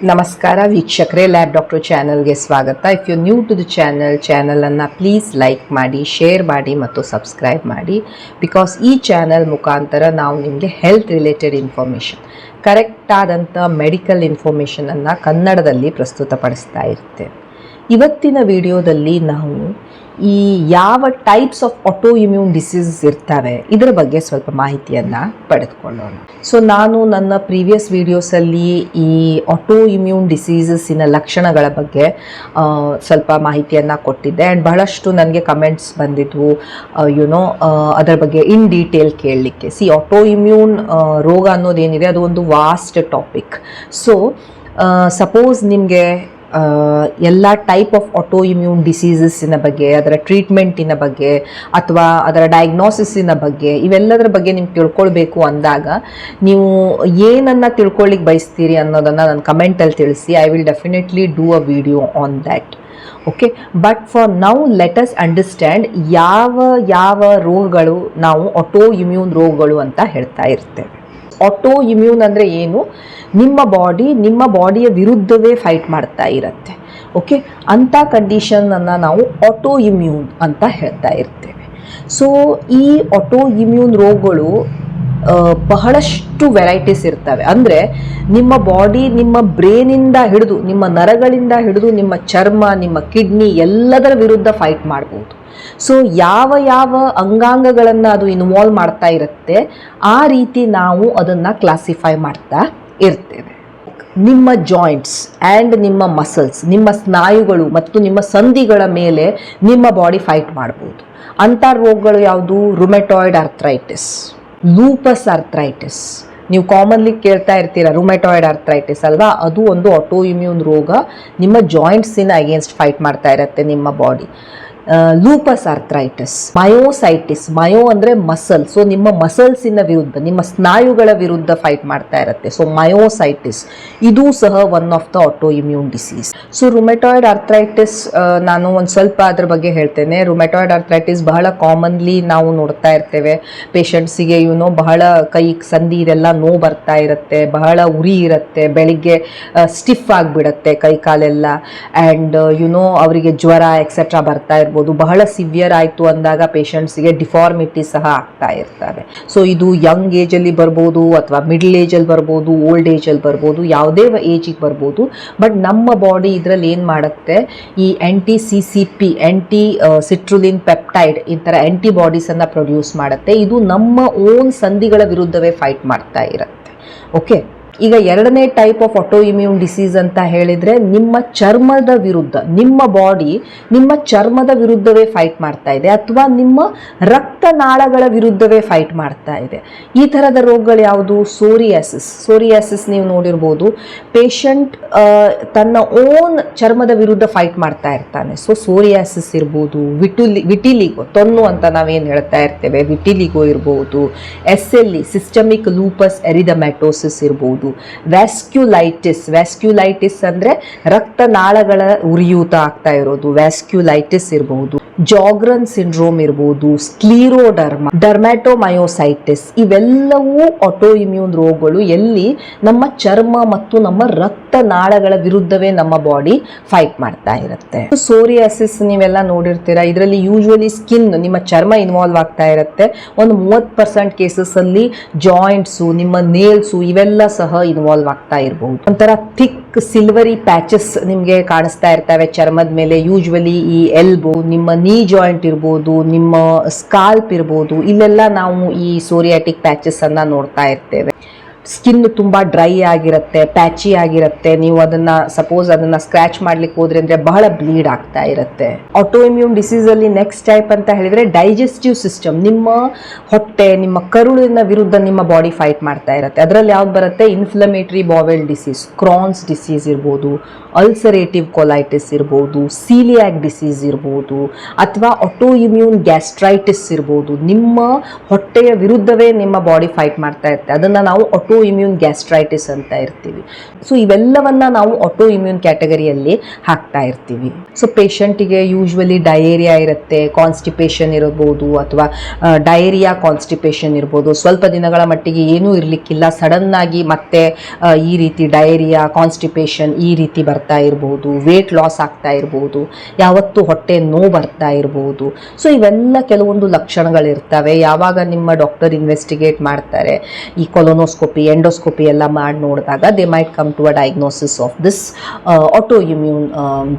ನಮಸ್ಕಾರ ವೀಕ್ಷಕರೇ, lab doctor ಚಾನಲ್ಗೆ ಸ್ವಾಗತ. If you new to the ಚಾನಲನ್ನು ಪ್ಲೀಸ್ ಲೈಕ್ ಮಾಡಿ, ಶೇರ್ ಮಾಡಿ ಮತ್ತು ಸಬ್ಸ್ಕ್ರೈಬ್ ಮಾಡಿ. ಬಿಕಾಸ್ ಈ ಚಾನಲ್ ಮುಖಾಂತರ ನಾವು ನಿಮಗೆ ಹೆಲ್ತ್ ರಿಲೇಟೆಡ್ ಇನ್ಫಾರ್ಮೇಷನ್, ಕರೆಕ್ಟ್ ಆದಂಥ ಮೆಡಿಕಲ್ ಇನ್ಫಾರ್ಮೇಷನನ್ನು ಕನ್ನಡದಲ್ಲಿ ಪ್ರಸ್ತುತಪಡಿಸ್ತಾ ಇರ್ತೇವೆ. ಇವತ್ತಿನ ವಿಡಿಯೋದಲ್ಲಿ ನಾವು ಈ ಯಾವ types of auto immune disease ಇರ್ತವೆ ಇದರ ಬಗ್ಗೆ ಸ್ವಲ್ಪ ಮಾಹಿತಿಯನ್ನು ಪಡೆದುಕೊಳ್ಳೋಣ. ಸೊ ನಾನು ನನ್ನ ಪ್ರೀವಿಯಸ್ ವಿಡಿಯೋಸಲ್ಲಿ ಈ ಆಟೋ ಇಮ್ಯೂನ್ ಡಿಸೀಸಸ್ಸಿನ ಲಕ್ಷಣಗಳ ಬಗ್ಗೆ ಸ್ವಲ್ಪ ಮಾಹಿತಿಯನ್ನು ಕೊಟ್ಟಿದ್ದೆ. ಆ್ಯಂಡ್ ಬಹಳಷ್ಟು ನನಗೆ ಕಮೆಂಟ್ಸ್ ಬಂದಿದ್ವು ಅದರ ಬಗ್ಗೆ ಇನ್ ಡೀಟೇಲ್ ಕೇಳಲಿಕ್ಕೆ. ಆಟೋ ಇಮ್ಯೂನ್ ರೋಗ ಅನ್ನೋದೇನಿದೆ ಅದು ಒಂದು ವಾಸ್ಟ್ ಟಾಪಿಕ್. ಸೊ ಸಪೋಸ್ ನಿಮಗೆ ಎಲ್ಲ ಟೈಪ್ ಆಫ್ ಆಟೋ ಇಮ್ಯೂನ್ ಡಿಸೀಸಸ್ಸಿನ ಬಗ್ಗೆ, ಅದರ ಟ್ರೀಟ್ಮೆಂಟಿನ ಬಗ್ಗೆ ಅಥವಾ ಅದರ ಡಯಾಗ್ನೋಸಿಸ್ಸಿನ ಬಗ್ಗೆ, ಇವೆಲ್ಲದರ ಬಗ್ಗೆ ನಿಮ್ಗೆ ತಿಳ್ಕೊಳ್ಬೇಕು ಅಂದಾಗ ನೀವು ಏನನ್ನು ತಿಳ್ಕೊಳ್ಳಿಕ್ಕೆ ಬಯಸ್ತೀರಿ ಅನ್ನೋದನ್ನು ನನ್ನ ಕಮೆಂಟಲ್ಲಿ ತಿಳಿಸಿ. I will definitely do a video on that. Okay, but for now let us understand ಯಾವ ರೋಗಗಳು ನಾವು ಆಟೋ ಇಮ್ಯೂನ್ ರೋಗಗಳು ಅಂತ ಹೇಳ್ತಾ ಇರ್ತೇವೆ. ಆಟೋ ಇಮ್ಯೂನ್ ಅಂದರೆ ಏನು? ನಿಮ್ಮ ಬಾಡಿಯ ವಿರುದ್ಧವೇ ಫೈಟ್ ಮಾಡ್ತಾ ಇರುತ್ತೆ. ಓಕೆ, ಅಂಥ ಕಂಡೀಷನನ್ನು ನಾವು ಆಟೋ ಇಮ್ಯೂನ್ ಅಂತ ಹೇಳ್ತಾ ಇರ್ತೇವೆ. ಸೊ ಈ ಆಟೋ ಇಮ್ಯೂನ್ ರೋಗಗಳು ಬಹಳಷ್ಟು ವೆರೈಟೀಸ್ ಇರ್ತವೆ. ಅಂದರೆ ನಿಮ್ಮ ಬಾಡಿ, ನಿಮ್ಮ ಬ್ರೇನಿಂದ ಹಿಡಿದು, ನಿಮ್ಮ ನರಗಳಿಂದ ಹಿಡಿದು, ನಿಮ್ಮ ಚರ್ಮ, ನಿಮ್ಮ ಕಿಡ್ನಿ ಎಲ್ಲದರ ವಿರುದ್ಧ ಫೈಟ್ ಮಾಡ್ಬೋದು. ಸೊ ಯಾವ ಅಂಗಾಂಗಗಳನ್ನು ಅದು ಇನ್ವಾಲ್ವ್ ಮಾಡ್ತಾ ಇರುತ್ತೆ, ಆ ರೀತಿ ನಾವು ಅದನ್ನು ಕ್ಲಾಸಿಫೈ ಮಾಡ್ತಾ ಇರ್ತೇವೆ. ನಿಮ್ಮ ಜಾಯಿಂಟ್ಸ್ ಆ್ಯಂಡ್ ನಿಮ್ಮ ಮಸಲ್ಸ್, ನಿಮ್ಮ ಸ್ನಾಯುಗಳು ಮತ್ತು ನಿಮ್ಮ ಸಂಧಿಗಳ ಮೇಲೆ ನಿಮ್ಮ ಬಾಡಿ ಫೈಟ್ ಮಾಡ್ಬೋದು. ಅಂಥ ರೋಗಗಳು ಯಾವುದು? Rheumatoid arthritis, lupus arthritis. ನೀವು ಕಾಮನ್ಲಿ ಕೇಳ್ತಾ ಇರ್ತೀರ ರುಮೆಟಾಯ್ಡ್ ಆರ್ಥ್ರೈಟಿಸ್ ಅಲ್ವಾ? ಅದು ಒಂದು ಆಟೋ ಇಮ್ಯೂನ್ ರೋಗ. ನಿಮ್ಮ ಜಾಯಿಂಟ್ಸಿನ ಅಗೇನ್ಸ್ಟ್ ಫೈಟ್ ಮಾಡ್ತಾ ಇರುತ್ತೆ ನಿಮ್ಮ ಬಾಡಿ. ಲೂಪಸ್ ಆರ್ಥ್ರೈಟಿಸ್, ಮಯೋಸೈಟಿಸ್, ಮಯೋ ಅಂದರೆ ಮಸಲ್. ಸೊ ನಿಮ್ಮ ಮಸಲ್ಸಿನ ವಿರುದ್ಧ, ನಿಮ್ಮ ಸ್ನಾಯುಗಳ ವಿರುದ್ಧ ಫೈಟ್ ಮಾಡ್ತಾ ಇರುತ್ತೆ. ಸೊ ಮಯೋಸೈಟಿಸ್ ಇದು ಸಹ one of the auto immune disease. So rheumatoid arthritis ನಾನು ಒಂದು ಸ್ವಲ್ಪ ಅದ್ರ ಬಗ್ಗೆ ಹೇಳ್ತೇನೆ. ರುಮೆಟಾಯ್ಡ್ ಆರ್ಥ್ರೈಟಿಸ್ ಬಹಳ ಕಾಮನ್ಲಿ ನಾವು ನೋಡ್ತಾ ಇರ್ತೇವೆ. ಪೇಷಂಟ್ಸಿಗೆ ಬಹಳ ಕೈ ಸಂಧಿ ಇದೆಲ್ಲ ನೋವು ಬರ್ತಾ ಇರುತ್ತೆ, ಬಹಳ ಉರಿ ಇರುತ್ತೆ, ಬೆಳಿಗ್ಗೆ ಸ್ಟಿಫ್ ಆಗಿಬಿಡುತ್ತೆ ಕೈ ಕಾಲೆಲ್ಲ. ಆ್ಯಂಡ್ ಅವರಿಗೆ ಜ್ವರ ಎಕ್ಸೆಟ್ರಾ ಬರ್ತಾ ಇರ್ಬೋದು. ಬಹಳ ಸಿವಿಯರ್ ಆಯಿತು ಅಂದಾಗ ಪೇಷಂಟ್ಸಿಗೆ ಡಿಫಾರ್ಮಿಟಿ ಸಹ ಆಗ್ತಾ ಇರ್ತವೆ. ಸೊ ಇದು ಯಂಗ್ ಏಜಲ್ಲಿ ಬರ್ಬೋದು ಅಥವಾ ಮಿಡ್ಲ್ ಏಜಲ್ಲಿ ಬರ್ಬೋದು, ಓಲ್ಡ್ ಏಜಲ್ಲಿ ಬರ್ಬೋದು, ಯಾವುದೇ ಏಜಿಗೆ ಬರ್ಬೋದು. ಬಟ್ ನಮ್ಮ ಬಾಡಿ ಇದರಲ್ಲಿ ಏನು ಮಾಡುತ್ತೆ, ಈ CCP, ಆ್ಯಂಟಿ ಸಿಟ್ರುಲಿನ್ ಪೆಪ್ಟೈಡ್, ಈ ಥರ ಆ್ಯಂಟಿಬಾಡೀಸನ್ನು ಪ್ರೊಡ್ಯೂಸ್ ಮಾಡುತ್ತೆ. ಇದು ನಮ್ಮ ಓನ್ ಸಂಧಿಗಳ ವಿರುದ್ಧವೇ ಫೈಟ್ ಮಾಡ್ತಾ ಇರುತ್ತೆ. ಓಕೆ, ಈಗ ಎರಡನೇ type of auto immune disease ಅಂತ ಹೇಳಿದರೆ ನಿಮ್ಮ ಚರ್ಮದ ವಿರುದ್ಧ, ನಿಮ್ಮ ಬಾಡಿ ನಿಮ್ಮ ಚರ್ಮದ ವಿರುದ್ಧವೇ ಫೈಟ್ ಮಾಡ್ತಾ ಇದೆ ಅಥವಾ ನಿಮ್ಮ ರಕ್ತನಾಳಗಳ ವಿರುದ್ಧವೇ ಫೈಟ್ ಮಾಡ್ತಾ ಇದೆ. ಈ ಥರದ ರೋಗಗಳು ಯಾವುದು? ಸೋರಿಯಾಸಿಸ್ ನೀವು ನೋಡಿರ್ಬೋದು. ಪೇಷಂಟ್ ತನ್ನ ಓನ್ ಚರ್ಮದ ವಿರುದ್ಧ ಫೈಟ್ ಮಾಡ್ತಾ ಇರ್ತಾನೆ. ಸೊ ಸೋರಿಯಾಸಿಸ್ ಇರ್ಬೋದು, ವಿಟಿಲಿಗೋ, ತೊನ್ನು ಅಂತ ನಾವೇನು ಹೇಳ್ತಾ ಇರ್ತೇವೆ, ವಿಟಿಲಿಗೋ ಇರ್ಬೋದು. SLE, ಸಿಸ್ಟಮಿಕ್ ಲೂಪಸ್ ಎರಿಥಮೆಟೋಸಿಸ್ ಇರ್ಬೋದು. ವ್ಯಾಸ್ಕ್ಯುಲೈಟಿಸ್ ಅಂದರೆ ರಕ್ತನಾಳಗಳ ಉರಿಯೂತ ಆಗ್ತಾ ಇರೋದು, ವ್ಯಾಸ್ಕ್ಯುಲೈಟಿಸ್ ಇರಬಹುದು. ಜಾಗ್ರನ್ ಸಿಂಡ್ರೋಮ್ ಇರ್ಬೋದು, ಸ್ಕ್ಲೀರೋಡರ್ಮಾ, ಡರ್ಮ್ಯಾಟೋಮಯೋಸೈಟಿಸ್, ಇವೆಲ್ಲವೂ ಆಟೋ ಇಮ್ಯೂನ್ ರೋಗಗಳು ಎಲ್ಲಿ ನಮ್ಮ ಚರ್ಮ ಮತ್ತು ನಮ್ಮ ರಕ್ತನಾಳಗಳ ವಿರುದ್ಧವೇ ನಮ್ಮ ಬಾಡಿ ಫೈಟ್ ಮಾಡ್ತಾ ಇರುತ್ತೆ. ಸೋರಿಯಾಸಿಸ್ ನೀವೆಲ್ಲ ನೋಡಿರ್ತೀರ. ಇದರಲ್ಲಿ ಯೂಶುವಲಿ ಸ್ಕಿನ್, ನಿಮ್ಮ ಚರ್ಮ ಇನ್ವಾಲ್ವ್ ಆಗ್ತಾ ಇರುತ್ತೆ. ಒಂದು 30% ಕೇಸಸ್ಸಲ್ಲಿ ಜಾಯಿಂಟ್ಸು, ನಿಮ್ಮ ನೇಲ್ಸು ಇವೆಲ್ಲ ಸಹ ಇನ್ವಾಲ್ವ್ ಆಗ್ತಾ ಇರಬಹುದು. ಒಂಥರ ಥಿಕ್ ಸಿಲ್ವರಿ ಪ್ಯಾಚಸ್ ನಿಮಗೆ ಕಾಣಿಸ್ತಾ ಇರ್ತವೆ ಚರ್ಮದ ಮೇಲೆ. ಯೂಶುವಲಿ ಈ ಎಲ್ಬೋ, ನಿಮ್ಮ ನೀ ಜಾಯಿಂಟ್ ಇರ್ಬೋದು, ನಿಮ್ಮ ಸ್ಕಾಲ್ಪ್ ಇರ್ಬೋದು, ಇಲ್ಲೆಲ್ಲ ನಾವು ಈ ಸೋರಿಯಾಟಿಕ್ ಪ್ಯಾಚಸ್ ಅನ್ನ ನೋಡ್ತಾ ಇರ್ತೇವೆ. ಸ್ಕಿನ್ ತುಂಬ ಡ್ರೈ ಆಗಿರುತ್ತೆ, ಪ್ಯಾಚಿ ಆಗಿರುತ್ತೆ. ನೀವು ಸಪೋಸ್ ಅದನ್ನ ಸ್ಕ್ರಾಚ್ ಮಾಡ್ಲಿಕ್ಕೆ ಹೋದ್ರೆ ಅಂದ್ರೆ ಬಹಳ ಬ್ಲೀಡ್ ಆಗ್ತಾ ಇರುತ್ತೆ. ಆಟೋ ಇಮ್ಯೂನ್ ಡಿಸೀಸ್ ಅಲ್ಲಿ ನೆಕ್ಸ್ಟ್ ಟೈಪ್ ಅಂತ ಹೇಳಿದ್ರೆ ಡೈಜೆಸ್ಟಿವ್ ಸಿಸ್ಟಮ್, ನಿಮ್ಮ ಹೊಟ್ಟೆ, ನಿಮ್ಮ ಕರುಳಿನ ವಿರುದ್ಧ ನಿಮ್ಮ ಬಾಡಿ ಫೈಟ್ ಮಾಡ್ತಾ ಇರುತ್ತೆ. ಅದರಲ್ಲಿ ಯಾವ್ದು ಬರುತ್ತೆ? Inflammatory bowel disease, Crohn's disease ಇರ್ಬೋದು, ಅಲ್ಸರೇಟಿವ್ ಕೊಲೈಟಿಸ್ ಇರ್ಬೋದು, ಸೀಲಿಯಾಕ್ ಡಿಸೀಸ್ ಇರ್ಬೋದು, ಅಥವಾ ಆಟೋ ಇಮ್ಯೂನ್ ಗ್ಯಾಸ್ಟ್ರೈಟಿಸ್ ಇರ್ಬೋದು. ನಿಮ್ಮ ಹೊಟ್ಟೆಯ ವಿರುದ್ಧವೇ ನಿಮ್ಮ ಬಾಡಿ ಫೈಟ್ ಮಾಡ್ತಾ ಇರುತ್ತೆ. ಅದನ್ನ ನಾವು ಆಟೋ ಇಮ್ಯೂನ್ ಗ್ಯಾಸ್ಟ್ರೈಟಿಸ್ ಅಂತ ಇರ್ತೀವಿ. ಸೊ ಇವೆಲ್ಲವನ್ನ ನಾವು ಆಟೋ ಇಮ್ಯೂನ್ ಕ್ಯಾಟಗರಿಯಲ್ಲಿ ಹಾಕ್ತಾ ಇರ್ತೀವಿ. ಸೊ ಪೇಷಂಟಿಗೆ ಯೂಶ್ವಲಿ ಡಯೇರಿಯಾ ಇರುತ್ತೆ, ಕಾನ್ಸ್ಟಿಪೇಷನ್ ಇರಬಹುದು, ಅಥವಾ ಡಯೇರಿಯಾ ಕಾನ್ಸ್ಟಿಪೇಷನ್ ಇರ್ಬೋದು. ಸ್ವಲ್ಪ ದಿನಗಳ ಮಟ್ಟಿಗೆ ಏನೂ ಇರಲಿಕ್ಕಿಲ್ಲ, ಸಡನ್ ಆಗಿ ಮತ್ತೆ ಈ ರೀತಿ ಡಯೇರಿಯಾ ಕಾನ್ಸ್ಟಿಪೇಷನ್ ಈ ರೀತಿ ಬರ್ತಾ ಇರ್ಬೋದು, ವೇಟ್ ಲಾಸ್ ಆಗ್ತಾ ಇರ್ಬೋದು, ಯಾವತ್ತು ಹೊಟ್ಟೆ ನೋವು ಬರ್ತಾ ಇರ್ಬೋದು. ಸೊ ಇವೆಲ್ಲ ಕೆಲವೊಂದು ಲಕ್ಷಣಗಳಿರ್ತವೆ. ಯಾವಾಗ ನಿಮ್ಮ ಡಾಕ್ಟರ್ ಇನ್ವೆಸ್ಟಿಗೇಟ್ ಮಾಡ್ತಾರೆ, ಈ ಕೊಲೊನೋಸ್ಕೋಪಿ ಎಂಡೋಸ್ಕೋಪಿ ಎಲ್ಲ ಮಾಡಿ ನೋಡಿದಾಗ they might come to a diagnosis of this auto immune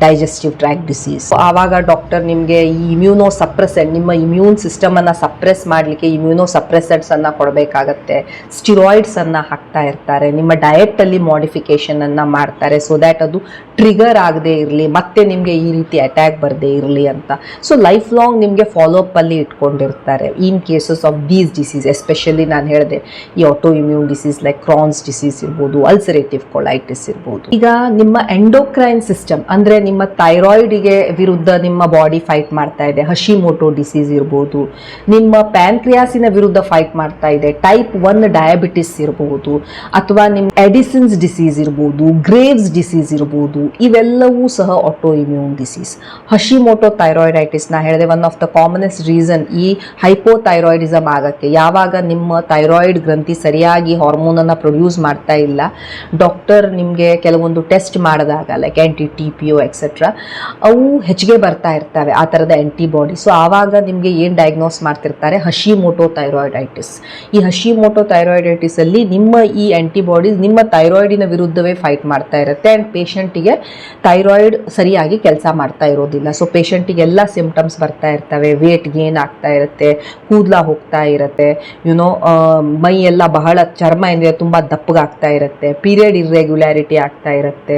digestive tract disease. ಆವಾಗ ಡಾಕ್ಟರ್ ನಿಮಗೆ ಈ ಇಮ್ಯೂನೋ ಸಪ್ರೆಸೆಂಟ್, ನಿಮ್ಮ ಇಮ್ಯೂನ್ ಸಿಸ್ಟಮ್ ಅನ್ನ ಸಪ್ರೆಸ್ ಮಾಡಲಿಕ್ಕೆ ಇಮ್ಯೂನೋ ಸಪ್ರೆಸೆಂಟ್ಸ್ ಅನ್ನ ಕೊಡಬೇಕಾಗತ್ತೆ, ಸ್ಟಿರಾಯ್ಡ್ಸ್ ಅನ್ನ ಹಾಕ್ತಾ ಇರ್ತಾರೆ, ನಿಮ್ಮ ಡಯಟ್ ಅಲ್ಲಿ ಮಾಡಿಫಿಕೇಶನ್ ಅನ್ನ ಮಾಡ್ತಾರೆ, ಸೊ ದ್ಯಾಟ್ ಅದು ಟ್ರಿಗರ್ ಆಗದೆ ಇರಲಿ, ಮತ್ತೆ ನಿಮಗೆ ಈ ರೀತಿ ಅಟ್ಯಾಕ್ ಬರದೇ ಇರಲಿ ಅಂತ. ಸೊ ಲೈಫ್ ಲಾಂಗ್ ನಿಮಗೆ ಫಾಲೋ ಅಪ್ ಅಲ್ಲಿ ಇಟ್ಕೊಂಡಿರ್ತಾರೆ in cases of these disease. Especially ನಾನು ಹೇಳಿದೆ ಈ auto immune disease like Crohn's disease ಇರ್ಬೋದು, ಅಲ್ಸರೇಟಿವ್ ಕೊಲೈಟಿಸ್ ಇರ್ಬೋದು. ಈಗ ನಿಮ್ಮ ಎಂಡೋಕ್ರೈನ್ ಸಿಸ್ಟಮ್ ಅಂದ್ರೆ ನಿಮ್ಮ ಥೈರಾಯ್ಡ್ಗೆ ವಿರುದ್ಧ ನಿಮ್ಮ ಬಾಡಿ ಫೈಟ್ ಮಾಡ್ತಾ ಇದೆ, ಹಶಿಮೋಟೋ ಡಿಸೀಸ್ ಇರ್ಬೋದು, ನಿಮ್ಮ ಪ್ಯಾನ್ಕ್ರಿಯಾಸಿನ ವಿರುದ್ಧ ಫೈಟ್ ಮಾಡ್ತಾ ಇದೆ, ಟೈಪ್ 1 ಡಯಾಬಿಟಿಸ್ ಇರಬಹುದು, ಅಥವಾ ನಿಮ್ಮ ಎಡಿಸನ್ಸ್ ಡಿಸೀಸ್ ಇರ್ಬೋದು, ಗ್ರೇವ್ಸ್ ಡಿಸೀಸ್ ಇರ್ಬೋದು, ಇವೆಲ್ಲವೂ ಸಹ ಆಟೋ ಇಮ್ಯೂನ್ ಡಿಸೀಸ್. ಹಶಿಮೋಟೋ ಥೈರಾಯ್ಡೈಟಿಸ್ ನಾ ಹೇಳಿದೆ one of the commonest reason ಈ ಹೈಪೋಥೈರಾಯ್ಡಿಸಮ್ ಆಗಕ್ಕೆ. ಯಾವಾಗ ನಿಮ್ಮ ಥೈರಾಯ್ಡ್ ಗ್ರಂಥಿ ಸರಿಯಾಗಿ ಹಾರ್ಮೋನ್ ಅನ್ನ ಪ್ರೊಡ್ಯೂಸ್ ಮಾಡ್ತಾ ಇಲ್ಲ, ಡಾಕ್ಟರ್ ನಿಮಗೆ ಕೆಲವೊಂದು ಟೆಸ್ಟ್ ಮಾಡಿದಾಗ ಲೈಕ್ NT-TPO ಎಕ್ಸೆಟ್ರಾ ಅವು ಹೆಚ್ಚಿಗೆ ಬರ್ತಾ ಇರ್ತವೆ, ಆ ಥರದ ಆಂಟಿಬಾಡಿ. ಸೊ ಆವಾಗ ನಿಮಗೆ ಏನು ಡಯಾಗ್ನೋಸ್ ಮಾಡ್ತಿರ್ತಾರೆ, ಹಶಿಮೋಟೋ ಥೈರಾಯ್ಡೈಟಿಸ್. ಈ ಹಶಿಮೋಟೋ ಥೈರಾಯ್ಡೈಟಿಸ್ ಅಲ್ಲಿ ನಿಮ್ಮ ಈ ಆಂಟಿಬಾಡೀಸ್ ನಿಮ್ಮ ಥೈರಾಯ್ಡಿನ ವಿರುದ್ಧವೇ ಫೈಟ್ ಮಾಡ್ತಾ ಇರುತ್ತೆ ಆ್ಯಂಡ್ ಪೇಷಂಟಿಗೆ ಥೈರಾಯ್ಡ್ ಸರಿಯಾಗಿ ಕೆಲಸ ಮಾಡ್ತಾ ಇರೋದಿಲ್ಲ. ಸೊ ಪೇಷಂಟಿಗೆ ಎಲ್ಲ ಸಿಂಪ್ಟಮ್ಸ್ ಬರ್ತಾ ಇರ್ತವೆ, ವೇಟ್ ಗೇನ್ ಆಗ್ತಾ ಇರುತ್ತೆ, ಕೂದಲ ಹೋಗ್ತಾ ಇರುತ್ತೆ, ಯುನೋ ಮೈ ಎಲ್ಲ ಬಹಳ ಚರ್ಮ ಏನಿದೆ ತುಂಬ ದಪ್ಪಗಾಗ್ತಾ ಇರುತ್ತೆ, ಪೀರಿಯಡ್ ಇರ್ರೆಗ್ಯುಲಾರಿಟಿ ಆಗ್ತಾ ಇರುತ್ತೆ,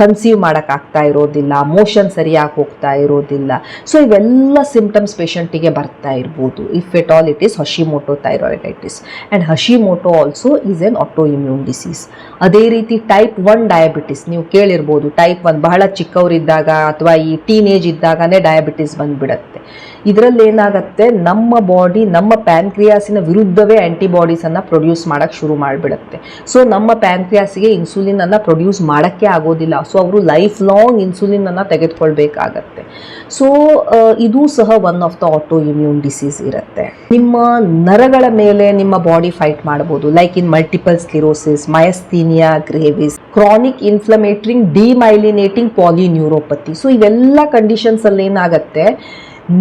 ಕನ್ಸೀವ್ ಮಾಡೋಕ್ಕಾಗ್ತಾ ಇರೋದಿಲ್ಲ, ಮೋಷನ್ ಸರಿಯಾಗಿ ಹೋಗ್ತಾ ಇರೋದಿಲ್ಲ. ಸೊ ಇವೆಲ್ಲ ಸಿಂಪ್ಟಮ್ಸ್ ಪೇಷಂಟಿಗೆ ಬರ್ತಾ ಇರ್ಬೋದು if at all it is ಹಶಿಮೋಟೋ thyroiditis. And ಹಶಿಮೋಟೋ also is N auto immune disease. ಅದೇ ರೀತಿ ಟೈಪ್ 1 ಡಯಾಬಿಟಿಸ್ ನೀವು ಕೇಳಿರ್ಬೋದು. ಟೈಪ್ 1 ಬಹಳ ಚಿಕ್ಕವರಿದ್ದಾಗ ಅಥವಾ ಈ ಟೀನೇಜ್ ಇದ್ದಾಗನೇ ಡಯಾಬಿಟಿಸ್ ಬಂದ್ಬಿಡತ್ತೆ. ಇದರಲ್ಲಿ ಏನಾಗುತ್ತೆ, ನಮ್ಮ ಬಾಡಿ ನಮ್ಮ ಪ್ಯಾನ್ಕ್ರಿಯಾಸಿನ ವಿರುದ್ಧವೇ ಆಂಟಿಬಾಡೀಸ್ ಅನ್ನ ಪ್ರೊಡ್ಯೂಸ್ ಮಾಡಕ್ಕೆ ಶುರು ಮಾಡಿಬಿಡುತ್ತೆ. ಸೊ ನಮ್ಮ ಪ್ಯಾನ್ಕ್ರಿಯಾಸಿಗೆ ಇನ್ಸುಲಿನ್ ಅನ್ನ ಪ್ರೊಡ್ಯೂಸ್ ಮಾಡೋಕ್ಕೆ ಆಗೋದಿಲ್ಲ. ಸೊ ಅವರು ಲೈಫ್ ಲಾಂಗ್ ಇನ್ಸುಲಿನ್ ಅನ್ನ ತೆಗೆದುಕೊಳ್ಬೇಕಾಗತ್ತೆ. ಸೊ ಇದು ಸಹ one of the auto immune disease ಇರುತ್ತೆ. ನಿಮ್ಮ ನರಗಳ ಮೇಲೆ ನಿಮ್ಮ ಬಾಡಿ ಫೈಟ್ ಮಾಡಬಹುದು, like in multiple sclerosis, myasthenia gravis, chronic inflammatory demyelinating polyneuropathy. So ಇವೆಲ್ಲ ಕಂಡೀಷನ್ಸ್ ಅಲ್ಲಿ ಏನಾಗುತ್ತೆ,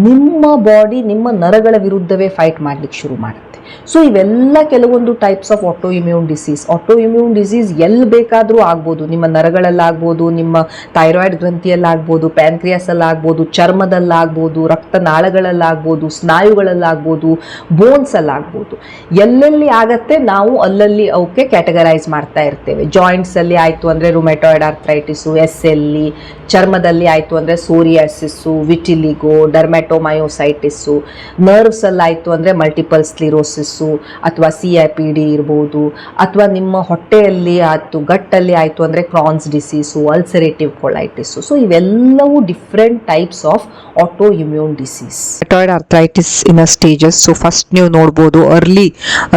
ನಿಮ್ಮ ಬಾಡಿ ನಿಮ್ಮ ನರಗಳ ವಿರುದ್ಧವೇ ಫೈಟ್ ಮಾಡ್ಲಿಕ್ಕೆ ಶುರು ಮಾಡುತ್ತೆ. ಸೊ ಇವೆಲ್ಲ ಕೆಲವೊಂದು types of auto immune disease. Auto immune disease ಎಲ್ಲಿ ಬೇಕಾದರೂ ಆಗ್ಬೋದು, ನಿಮ್ಮ ನರಗಳಲ್ಲಾಗ್ಬೋದು, ನಿಮ್ಮ ಥೈರಾಯ್ಡ್ ಗ್ರಂಥಿಯಲ್ಲಾಗ್ಬೋದು, ಪ್ಯಾನ್ಕ್ರಿಯಾಸಲ್ಲಾಗ್ಬೋದು, ಚರ್ಮದಲ್ಲಾಗ್ಬೋದು, ರಕ್ತನಾಳಗಳಲ್ಲಾಗ್ಬೋದು, ಸ್ನಾಯುಗಳಲ್ಲಾಗ್ಬೋದು, ಬೋನ್ಸಲ್ಲಾಗ್ಬೋದು. ಎಲ್ಲೆಲ್ಲಿ ಆಗತ್ತೆ ನಾವು ಅಲ್ಲಲ್ಲಿ ಅವಕ್ಕೆ ಕ್ಯಾಟಗರೈಸ್ ಮಾಡ್ತಾ ಇರ್ತೇವೆ. ಜಾಯಿಂಟ್ಸಲ್ಲಿ ಆಯಿತು ಅಂದರೆ ರುಮೆಟಾಯ್ಡ್ ಆರ್ಥ್ರೈಟಿಸು, SLE, ಚರ್ಮದಲ್ಲಿ ಆಯಿತು ಅಂದರೆ ಸೋರಿಯಾಸಿಸ್ಸು, ವಿಟಿಲಿಗೋ, ಡರ್ಮ್ಯಾಟೋಮಯೋಸೈಟಿಸ್ಸು, ನರ್ವ್ಸಲ್ಲಾಯಿತು ಅಂದರೆ ಮಲ್ಟಿಪಲ್ ಸ್ಕ್ಲಿರೋಸಿಸ್ಸು ಅಥವಾ CIPD ಇರ್ಬೋದು, ಅಥವಾ ನಿಮ್ಮ ಹೊಟ್ಟೆಯಲ್ಲಿ ಆಯಿತು ಗಟ್ಟಲ್ಲಿ ಆಯಿತು ಅಂದರೆ ಕ್ರಾನ್ಸ್ ಡಿಸೀಸು, ಅಲ್ಸರೇಟಿವ್ ಕೊಲೈಟಿಸು. ಸೊ ಇವೆಲ್ಲವೂ different types of auto immune disease. Rheumatoid arthritis in a stages. So first ನೀವು ನೋಡ್ಬೋದು ಅರ್ಲಿ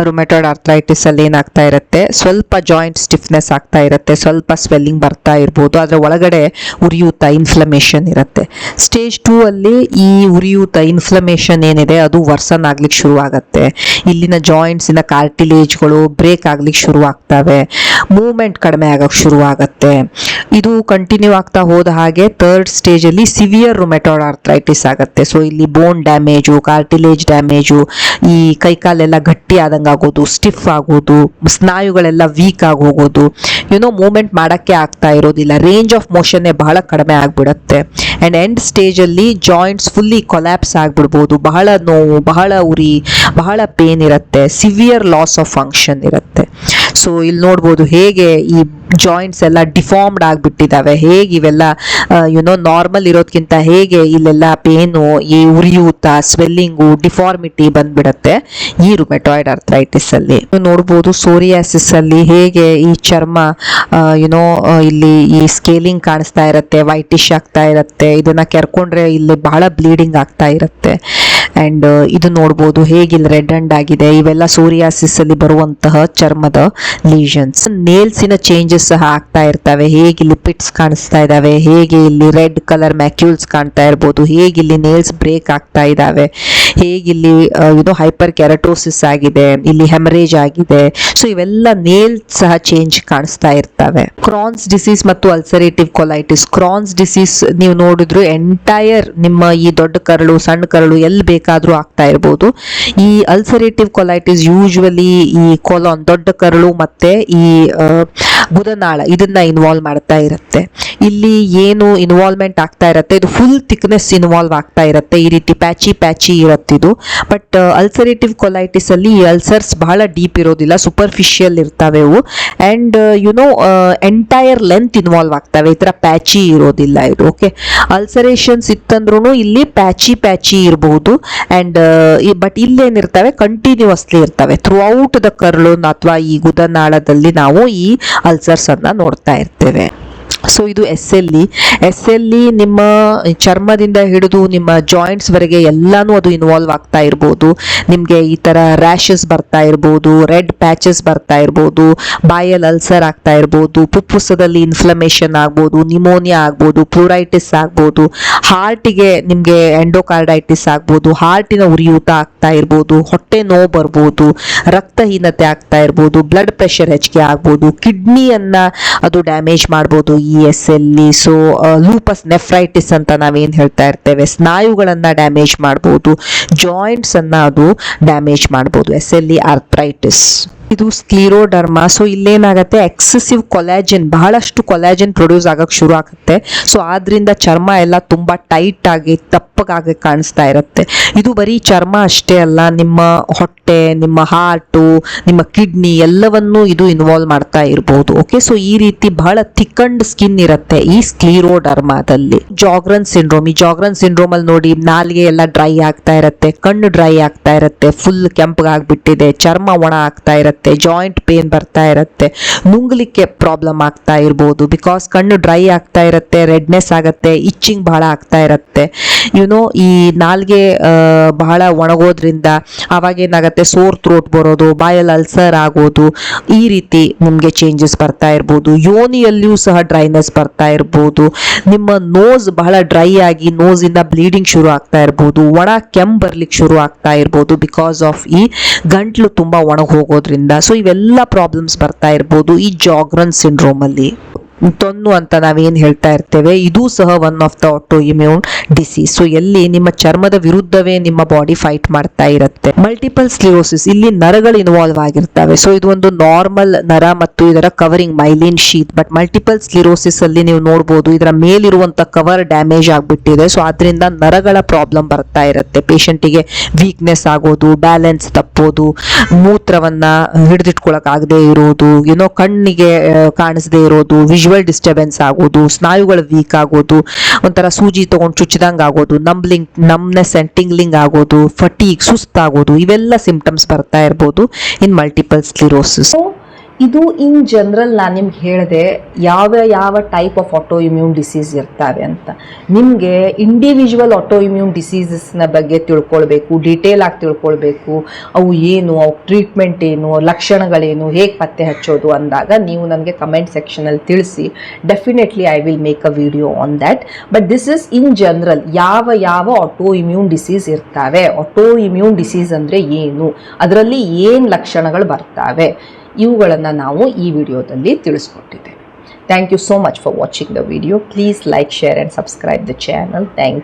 ರುಮೆಟಾಯ್ಡ್ ಆರ್ಥ್ರೈಟಿಸ್ ಅಲ್ಲಿ ಏನಾಗ್ತಾ ಇರುತ್ತೆ, ಸ್ವಲ್ಪ ಜಾಯಿಂಟ್ ಸ್ಟಿಫ್ನೆಸ್ ಆಗ್ತಾ ಇರುತ್ತೆ, ಸ್ವಲ್ಪ ಸ್ವೆಲ್ಲಿಂಗ್ ಬರ್ತಾ ಇರ್ಬೋದು, ಅದರ ಒಳಗಡೆ ಉರಿಯೂತ ಇನ್ಫ್ಲಮೇಷನ್ ಇರುತ್ತೆ. ಸ್ಟೇಜ್ 2 ಅಲ್ಲಿ ಈ ಉರಿಯೂತ ಇನ್ಫ್ಲಮೇಷನ್ ಏನಿದೆ ಅದು ವರ್ಸನ್ ಆಗ್ಲಿಕ್ಕೆ ಶುರು ಆಗುತ್ತೆ. ಇಲ್ಲಿನ ಜಾಯಿಂಟ್ಸಿನ ಕಾರ್ಟಿಲೇಜ್ಗಳು ಬ್ರೇಕ್ ಆಗ್ಲಿಕ್ಕೆ ಶುರು ಆಗ್ತವೆ, ಮೂವ್ಮೆಂಟ್ ಕಡಿಮೆ ಆಗಕ್ಕೆ ಶುರು ಆಗುತ್ತೆ. ಇದು ಕಂಟಿನ್ಯೂ ಆಗ್ತಾ ಹೋದ ಹಾಗೆ ಥರ್ಡ್ ಸ್ಟೇಜ್ ಅಲ್ಲಿ ಸಿವಿಯರ್ ರುಮೆಟಾಯ್ಡ್ ಆರ್ಥ್ರೈಟಿಸ್ ಆಗುತ್ತೆ. ಸೊ ಇಲ್ಲಿ ಬೋನ್ ಡ್ಯಾಮೇಜು, ಕಾರ್ಟಿಲೇಜ್ ಡ್ಯಾಮೇಜು, ಈ ಕೈಕಾಲೆಲ್ಲ ಗಟ್ಟಿ ಆದಂಗೆ ಆಗೋದು, ಸ್ಟಿಫ್ ಆಗೋದು, ಸ್ನಾಯುಗಳೆಲ್ಲ ವೀಕ್ ಆಗಿ ಹೋಗೋದು, ಮೂವ್ಮೆಂಟ್ ಮಾಡೋಕ್ಕೆ ಆಗ್ತಾ ಇರೋದಿಲ್ಲ, ರೇಂಜ್ ಆಫ್ ಮೋಷನ್ನೇ ಬಹಳ ಕಡಿಮೆ ಆಗಿಬಿಡುತ್ತೆ. ಆ್ಯಂಡ್ ಎಂಡ್ ಸ್ಟೇಜಲ್ಲಿ ಜಾಯಿಂಟ್ಸ್ ಫುಲ್ಲಿ ಕೊಲ್ಯಾಪ್ಸ್ ಆಗಿಬಿಡ್ಬೋದು, ಬಹಳ ನೋವು, ಬಹಳ ಉರಿ, ಬಹಳ ಪೇನ್ ಇರುತ್ತೆ, ಸಿವಿಯರ್ ಲಾಸ್ ಆಫ್ ಫಂಕ್ಷನ್ ಇರುತ್ತೆ. ಸೊ ಇಲ್ಲಿ ನೋಡ್ಬೋದು ಹೇಗೆ ಈ ಜಾಯಿಂಟ್ಸ್ ಎಲ್ಲ ಡಿಫಾರ್ಮ್ಡ್ ಆಗಿಬಿಟ್ಟಿದ್ದಾವೆ, ಹೇಗೆ ಇವೆಲ್ಲ ನಾರ್ಮಲ್ ಇರೋದಕ್ಕಿಂತ ಹೇಗೆ ಇಲ್ಲೆಲ್ಲ ಪೇನು, ಈ ಉರಿಯೂತ, ಸ್ವೆಲ್ಲಿಂಗು, ಡಿಫಾರ್ಮಿಟಿ ಬಂದ್ಬಿಡುತ್ತೆ ಈ ರುಮೆಟಾಯ್ಡ್ ಆರ್ಥ್ರೈಟಿಸ್ ಅಲ್ಲಿ. ನೋಡ್ಬೋದು ಸೋರಿಯಾಸಿಸ್ ಅಲ್ಲಿ ಹೇಗೆ ಈ ಚರ್ಮ ಇಲ್ಲಿ ಈ ಸ್ಕೇಲಿಂಗ್ ಕಾಣಿಸ್ತಾ ಇರುತ್ತೆ, ವೈಟಿಶ್ ಆಗ್ತಾ ಇರುತ್ತೆ, ಇದನ್ನ ಕೆರ್ಕೊಂಡ್ರೆ ಇಲ್ಲಿ ಬಹಳ ಬ್ಲೀಡಿಂಗ್ ಆಗ್ತಾ ಇರುತ್ತೆ. ಆ್ಯಂಡ್ ಇದು ನೋಡ್ಬೋದು ಹೇಗಿಲ್ಲಿ ರೆಡ್ ಅಂಡ್ ಆಗಿದೆ. ಇವೆಲ್ಲ ಸೋರಿಯಾಸಿಸ್ ಅಲ್ಲಿ ಬರುವಂತಹ ಚರ್ಮದ ಲೀಷನ್ಸ್. ನೇಲ್ಸಿನ ಚೇಂಜಸ್ ಸಹ ಆಗ್ತಾ ಇರ್ತವೆ. ಹೇಗೆ ಇಲ್ಲಿ ಪಿಟ್ಸ್ ಕಾಣಿಸ್ತಾ ಇದಾವೆ, ಹೇಗೆ ಇಲ್ಲಿ ರೆಡ್ ಕಲರ್ ಮ್ಯಾಕ್ಯೂಲ್ಸ್ ಕಾಣ್ತಾ ಇರ್ಬೋದು, ಹೇಗೆ ಇಲ್ಲಿ ನೇಲ್ಸ್ ಬ್ರೇಕ್ ಆಗ್ತಾ ಇದಾವೆ, ಹೇಗೆ ಇಲ್ಲಿ ಹೈಪರ್ ಕೆರಟೋಸಿಸ್ ಆಗಿದೆ, ಇಲ್ಲಿ ಹೆಮರೇಜ್ ಆಗಿದೆ. ಸೊ ಇವೆಲ್ಲ ನೇಲ್ ಸಹ ಚೇಂಜ್ ಕಾಣಿಸ್ತಾ ಇರ್ತವೆ. ಕ್ರಾನ್ಸ್ ಡಿಸೀಸ್ ಮತ್ತು ಅಲ್ಸರೇಟಿವ್ ಕೊಲೈಟಿಸ್. ಕ್ರಾನ್ಸ್ ಡಿಸೀಸ್ ನೀವು ನೋಡಿದ್ರು ಎಂಟೈರ್ ನಿಮ್ಮ ಈ ದೊಡ್ಡ ಕರಳು ಸಣ್ಣ ಕರಳು ಎಲ್ಲಿ ಬೇಕಾದ್ರೂ ಆಗ್ತಾ ಇರ್ಬೋದು. ಈ ಅಲ್ಸರೇಟಿವ್ ಕೊಲೈಟಿಸ್ ಯೂಶುವಲಿ ಈ ಕೊಲಾನ್ ದೊಡ್ಡ ಕರಳು ಮತ್ತೆ ಈ ಗುದನಾಳ ಇದನ್ನ ಇನ್ವಾಲ್ವ್ ಮಾಡ್ತಾ ಇರುತ್ತೆ. ಇಲ್ಲಿ ಏನು ಇನ್ವಾಲ್ವ್ಮೆಂಟ್ ಆಗ್ತಾ ಇರುತ್ತೆ, ಇದು ಫುಲ್ ಥಿಕ್ನೆಸ್ ಇನ್ವಾಲ್ವ್ ಆಗ್ತಾ ಇರುತ್ತೆ. ಈ ರೀತಿ ಪ್ಯಾಚಿ ಇರುತ್ತಿದು. ಬಟ್ ಅಲ್ಸರೇಟಿವ್ ಕೊಲೈಟಿಸ್ ಅಲ್ಲಿ ಈ ಅಲ್ಸರ್ಸ್ ಬಹಳ ಡೀಪ್ ಇರೋದಿಲ್ಲ, ಸೂಪರ್ಫಿಷಿಯಲ್ ಇರ್ತವೆ ಇವು. ಅಂಡ್ ಎಂಟೈರ್ ಲೆಂತ್ ಇನ್ವಾಲ್ವ್ ಆಗ್ತವೆ, ಈ ತರ ಪ್ಯಾಚಿ ಇರೋದಿಲ್ಲ ಇದು. ಓಕೆ, ಅಲ್ಸರೇಷನ್ಸ್ ಇತ್ತಂದ್ರೂ ಇಲ್ಲಿ ಪ್ಯಾಚಿ ಇರಬಹುದು. ಅಂಡ್ ಬಟ್ ಇಲ್ಲೇನಿರ್ತವೆ ಕಂಟಿನ್ಯೂಸ್ಲಿ ಇರ್ತವೆ ಥ್ರೂ ಔಟ್ ದ ಕರ್ಳು ಅಥವಾ ಈ ಗುದನಾಳದಲ್ಲಿ ನಾವು ಈ ಅಲ್ಸರ್ಸ್ ಅನ್ನ ನೋಡ್ತಾ ಇರ್ತೇವೆ. ಸೊ ಇದು ಎಸ್ ಎಲ್ ಇ ನಿಮ್ಮ ಚರ್ಮದಿಂದ ಹಿಡಿದು ನಿಮ್ಮ ಜಾಯಿಂಟ್ಸ್ ವರೆಗೆ ಎಲ್ಲಾನು ಅದು ಇನ್ವಾಲ್ವ್ ಆಗ್ತಾ ಇರ್ಬೋದು. ನಿಮ್ಗೆ ಈ ತರ ರ್ಯಾಷಸ್ ಬರ್ತಾ ಇರ್ಬೋದು, ರೆಡ್ ಪ್ಯಾಚಸ್ ಬರ್ತಾ ಇರ್ಬೋದು, ಬಾಯಲ್ಲಿ ಅಲ್ಸರ್ ಆಗ್ತಾ ಇರ್ಬೋದು, ಪುಪ್ಪುಸದಲ್ಲಿ ಇನ್ಫ್ಲಮೇಷನ್ ಆಗ್ಬೋದು, ನಿಮೋನಿಯಾ ಆಗ್ಬೋದು, ಪ್ಲೂರೈಟಿಸ್ ಆಗ್ಬೋದು, ಹಾರ್ಟಿಗೆ ನಿಮ್ಗೆ ಎಂಡೋಕಾರ್ಡೈಟಿಸ್ ಆಗ್ಬೋದು, ಹಾರ್ಟಿನ ಉರಿಯೂತ ಆಗ್ತಾ ಇರ್ಬೋದು, ಹೊಟ್ಟೆ ನೋವು ಬರ್ಬೋದು, ರಕ್ತಹೀನತೆ ಆಗ್ತಾ ಇರ್ಬೋದು, ಬ್ಲಡ್ ಪ್ರೆಷರ್ ಹೆಚ್ಚಿಗೆ ಆಗ್ಬೋದು, ಕಿಡ್ನಿಯನ್ನ ಅದು ಡ್ಯಾಮೇಜ್ ಮಾಡ್ಬೋದು ಈ S L E. So lupus nephritis ಅಂತ ನಾವೇನ್ ಹೇಳ್ತಾ ಇರ್ತೇವೆ, ಸ್ನಾಯುಗಳನ್ನ ಡ್ಯಾಮೇಜ್ ಮಾಡಬಹುದು, ಜಾಯಿಂಟ್ಸ್ ಅನ್ನ ಅದು ಡ್ಯಾಮೇಜ್ ಮಾಡಬಹುದು. S L E arthritis. ಇದು ಸ್ಕ್ಲಿರೋಡರ್ಮಾ. ಸೊ ಇಲ್ಲೇನಾಗತ್ತೆ, ಎಕ್ಸೆಸಿವ್ ಕೊಲಾಜನ್, ಬಹಳಷ್ಟು ಕೊಲಾಜನ್ ಪ್ರೊಡ್ಯೂಸ್ ಆಗಕ್ಕೆ ಶುರು ಆಗುತ್ತೆ. ಸೊ ಆದ್ರಿಂದ ಚರ್ಮ ಎಲ್ಲ ತುಂಬಾ ಟೈಟ್ ಆಗಿ ತಪ್ಪಗಾಗಿ ಕಾಣಿಸ್ತಾ ಇರುತ್ತೆ. ಇದು ಬರೀ ಚರ್ಮ ಅಷ್ಟೇ ಅಲ್ಲ, ನಿಮ್ಮ ಹೊಟ್ಟೆ, ನಿಮ್ಮ ಹಾರ್ಟು, ನಿಮ್ಮ ಕಿಡ್ನಿ ಎಲ್ಲವನ್ನೂ ಇದು ಇನ್ವಾಲ್ವ್ ಮಾಡ್ತಾ ಇರಬಹುದು. ಓಕೆ, ಸೊ ಈ ರೀತಿ ಬಹಳ ಥಿಕಂಡ್ ಸ್ಕಿನ್ ಇರುತ್ತೆ ಈ ಸ್ಕ್ಲಿರೋಡರ್ಮಾದಲ್ಲಿ. ಜಾಗ್ರನ್ ಸಿಂಡ್ರೋಮ್. ಈ ಜಾಗ್ರನ್ ಸಿಂಡ್ರೋಮ್ ಅಲ್ಲಿ ನೋಡಿ ನಾಲಿಗೆ ಎಲ್ಲ ಡ್ರೈ ಆಗ್ತಾ ಇರುತ್ತೆ, ಕಣ್ಣು ಡ್ರೈ ಆಗ್ತಾ ಇರುತ್ತೆ, ಫುಲ್ ಕೆಂಪಗಾಗ್ಬಿಟ್ಟಿದೆ, ಚರ್ಮ ಒಣ ಆಗ್ತಾ ಇರುತ್ತೆ, ಜಾಯಿಂಟ್ ಪೇನ್ ಬರ್ತಾ ಇರುತ್ತೆ, ನುಂಗ್ಲಿಕ್ಕೆ ಪ್ರಾಬ್ಲಮ್ ಆಗ್ತಾ ಇರ್ಬೋದು. ಬಿಕಾಸ್ ಕಣ್ಣು ಡ್ರೈ ಆಗ್ತಾ ಇರುತ್ತೆ, ರೆಡ್ನೆಸ್ ಆಗುತ್ತೆ, ಇಚ್ಚಿಂಗ್ ಬಹಳ ಆಗ್ತಾ ಇರುತ್ತೆ. ಈ ನಾಲ್ಗೆ ಬಹಳ ಒಣಗೋದ್ರಿಂದ ಅವಾಗ ಏನಾಗುತ್ತೆ, ಸೋರ್ ಥ್ರೋಟ್ ಬರೋದು, ಬಾಯಲ್ಲಿ ಅಲ್ಸರ್ ಆಗೋದು, ಈ ರೀತಿ ನಿಮ್ಗೆ ಚೇಂಜಸ್ ಬರ್ತಾ ಇರ್ಬೋದು. ಯೋನಿಯಲ್ಲಿಯೂ ಸಹ ಡ್ರೈನೆಸ್ ಬರ್ತಾ ಇರ್ಬೋದು. ನಿಮ್ಮ ನೋಸ್ ಬಹಳ ಡ್ರೈ ಆಗಿ ನೋಸ್ ಇಂದ ಬ್ಲೀಡಿಂಗ್ ಶುರು ಆಗ್ತಾ ಇರ್ಬೋದು, ಒಣ ಕೆಮ್ಮು ಬರ್ಲಿಕ್ಕೆ ಶುರು ಆಗ್ತಾ ಇರ್ಬೋದು, ಬಿಕಾಸ್ ಆಫ್ ಈ ಗಂಟ್ಲು ತುಂಬಾ ಒಣಗಿ ಹೋಗೋದ್ರಿಂದ. ಸೊ ಇವೆಲ್ಲ ಪ್ರಾಬ್ಲಮ್ಸ್ ಬರ್ತಾ ಇರ್ಬೋದು ಈ ಜಾಗ್ರನ್ ಸಿಂಡ್ರೋಮ್ ಅಲ್ಲಿ. ತೊನ್ನು ಅಂತ ನಾವೇನ್ ಹೇಳ್ತಾ ಇರ್ತೇವೆ, ಇದು ಸಹ one of the auto immune disease. So ಎಲ್ಲಿ ನಿಮ್ಮ ಚರ್ಮದ ವಿರುದ್ಧವೇ ನಿಮ್ಮ ಬಾಡಿ ಫೈಟ್ ಮಾಡ್ತಾ ಇರುತ್ತೆ. ಮಲ್ಟಿಪಲ್ ಸ್ಕ್ಲಿರೋಸಿಸ್. ಇಲ್ಲಿ ನರಗಳು ಇನ್ವಾಲ್ವ್ ಆಗಿರ್ತವೆ. ಸೊ ಇದು ಒಂದು ನಾರ್ಮಲ್ ನರ ಮತ್ತು ಇದರ covering myelin sheath. But multiple ಸ್ಕ್ಲಿರೋಸಿಸ್ ಅಲ್ಲಿ ನೀವು ನೋಡಬಹುದು ಇದರ ಮೇಲಿರುವಂತ ಕವರ್ ಡ್ಯಾಮೇಜ್ ಆಗ್ಬಿಟ್ಟಿದೆ. ಸೊ ಅದರಿಂದ ನರಗಳ ಪ್ರಾಬ್ಲಮ್ ಬರ್ತಾ ಇರುತ್ತೆ. ಪೇಷಂಟಿಗೆ ವೀಕ್ನೆಸ್ ಆಗೋದು, ಬ್ಯಾಲೆನ್ಸ್ ತಪ್ಪೋದು, ಮೂತ್ರವನ್ನ ಹಿಡಿದಿಟ್ಕೊಳಕ್ ಆಗದೆ ಇರೋದು, ಕಣ್ಣಿಗೆ ಕಾಣಿಸದೆ ಇರೋದು, ವಿಜುವಲ್ ಡಿಸ್ಟರ್ಬೆನ್ಸ್ ಆಗೋದು, ಸ್ನಾಯುಗಳು ವೀಕ್ ಆಗೋದು, ಒಂಥರ ಸೂಜಿ ತಗೊಂಡು ಚುಚ್ಚಿದಂಗ್ ಆಗೋದು, ನಮ್ನೆಸ್ ಅಂಡ್ ಟಿಂಗ್ಲಿಂಗ್ ಆಗೋದು, ಫಟೀಗ್ ಸುಸ್ತಾಗೋದು, ಇವೆಲ್ಲ ಸಿಂಪ್ಟಮ್ಸ್ ಬರ್ತಾ ಇರ್ಬೋದು ಇನ್ ಮಲ್ಟಿಪಲ್ ಸ್ಕ್ಲಿರೋಸಿಸ್. ಇದು ಇನ್ ಜನರಲ್ ನಾನು ನಿಮ್ಗೆ ಹೇಳಿದೆ ಯಾವ type of auto immune disease ಇರ್ತವೆ ಅಂತ. ನಿಮಗೆ ಇಂಡಿವಿಜುವಲ್ ಆಟೋ ಇಮ್ಯೂನ್ ಡಿಸೀಸಸ್ನ ಬಗ್ಗೆ ತಿಳ್ಕೊಳ್ಬೇಕು, ಡೀಟೇಲ್ ಆಗಿ ತಿಳ್ಕೊಳ್ಬೇಕು, ಅವು ಏನು, ಅವು ಟ್ರೀಟ್ಮೆಂಟ್ ಏನು, ಲಕ್ಷಣಗಳೇನು, ಹೇಗೆ ಪತ್ತೆ ಹಚ್ಚೋದು ಅಂದಾಗ ನೀವು ನನಗೆ ಕಮೆಂಟ್ ಸೆಕ್ಷನಲ್ಲಿ ತಿಳಿಸಿ. Definitely I will make a video on that. But this is in general ಯಾವ ಆಟೋ ಇಮ್ಯೂನ್ ಡಿಸೀಸ್ ಇರ್ತವೆ, ಆಟೋ ಇಮ್ಯೂನ್ ಡಿಸೀಸ್ ಅಂದರೆ ಏನು, ಅದರಲ್ಲಿ ಏನು ಲಕ್ಷಣಗಳು ಬರ್ತವೆ, ಇವುಗಳನ್ನು ನಾವು ಈ ವಿಡಿಯೋದಲ್ಲಿ ತಿಳಿಸ್ಕೊಟ್ಟಿದ್ದೇವೆ. Thank you so much for watching the video. Please like, share and subscribe the channel. Thank you.